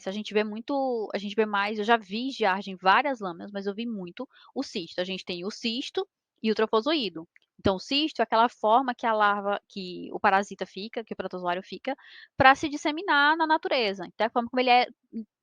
a gente vê muito, a gente vê mais, eu já vi giardia em várias lâminas, mas eu vi muito o cisto. A gente tem o cisto e o trofozoído. Então, o cisto é aquela forma que a larva, que o parasita fica, que o protozoário fica, para se disseminar na natureza. Então, é a forma como ele é,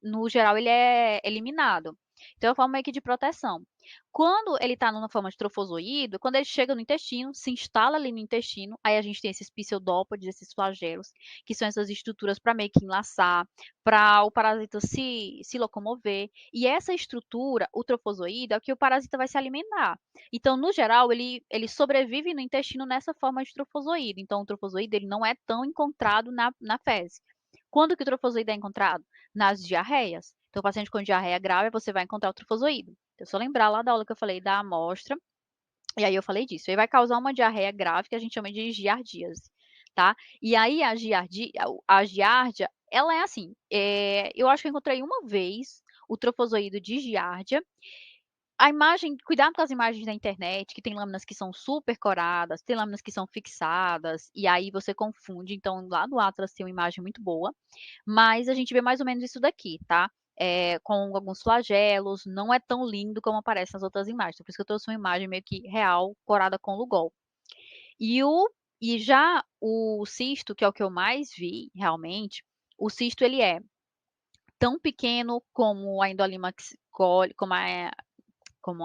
no geral, ele é eliminado. Então, é uma forma meio que de proteção. Quando ele está numa forma de trofozoído, quando ele chega no intestino, se instala ali no intestino, aí a gente tem esses pseudópodes, esses flagelos, que são essas estruturas para meio que enlaçar, para o parasita se locomover. E essa estrutura, o trofozoído, é o que o parasita vai se alimentar. Então, no geral, ele sobrevive no intestino nessa forma de trofozoído. Então, o trofozoído ele não é tão encontrado na fezes. Quando que o trofozoído é encontrado? Nas diarreias. Então, o paciente com diarreia grave, você vai encontrar o trofozoído. Então, só lembrar lá da aula que eu falei da amostra, e aí eu falei disso. Aí vai causar uma diarreia grave que a gente chama de giardíase, tá? E aí a giardia, ela é assim, eu acho que eu encontrei uma vez o trofozoído de giardia. A imagem, cuidado com as imagens da internet, que tem lâminas que são super coradas, tem lâminas que são fixadas, e aí você confunde. Então, lá no Atlas tem uma imagem muito boa, mas a gente vê mais ou menos isso daqui, tá? Com alguns flagelos, não é tão lindo como aparece nas outras imagens. Por isso que eu trouxe uma imagem meio que real, corada com Lugol. E, o, e já o cisto, que é o que eu mais vi, realmente, o cisto ele é tão pequeno como a Indolimax coli, como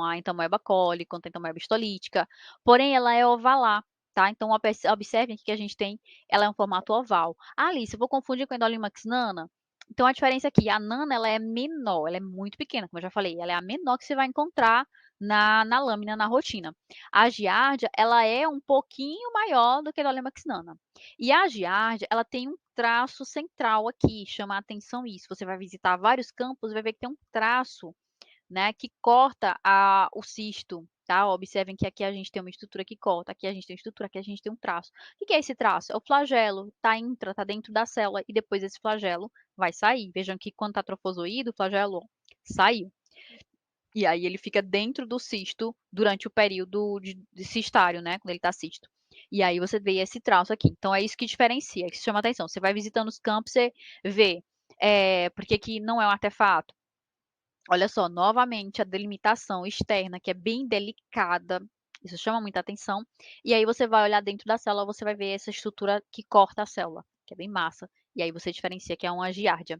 a Entamoeba coli, quanto a Entamoeba histolítica, porém ela é ovalar, tá? Então observem aqui que a gente tem, ela é um formato oval. Ah, Alice, eu vou confundir com a Endolimax nana? Então a diferença aqui, a nana ela é menor, ela é muito pequena, como eu já falei, ela é a menor que você vai encontrar na lâmina, na rotina. A giardia, ela é um pouquinho maior do que a Endolimax nana. E a giardia, ela tem um traço central aqui, chama a atenção isso. Você vai visitar vários campos, vai ver que tem um traço, né, que corta o cisto, tá? Observem que aqui a gente tem uma estrutura que corta, aqui a gente tem uma estrutura, aqui a gente tem um traço. O que é esse traço? É o flagelo, tá dentro da célula e depois esse flagelo vai sair. Vejam que quando tá trofozoído, o flagelo saiu. E aí ele fica dentro do cisto durante o período de cistário, né? Quando ele tá cisto. E aí você vê esse traço aqui. Então é isso que diferencia, que chama atenção. Você vai visitando os campos, você vê. Porque aqui não é um artefato. Olha só, novamente a delimitação externa, que é bem delicada, isso chama muita atenção. E aí você vai olhar dentro da célula, você vai ver essa estrutura que corta a célula, que é bem massa. E aí você diferencia que é uma giardia.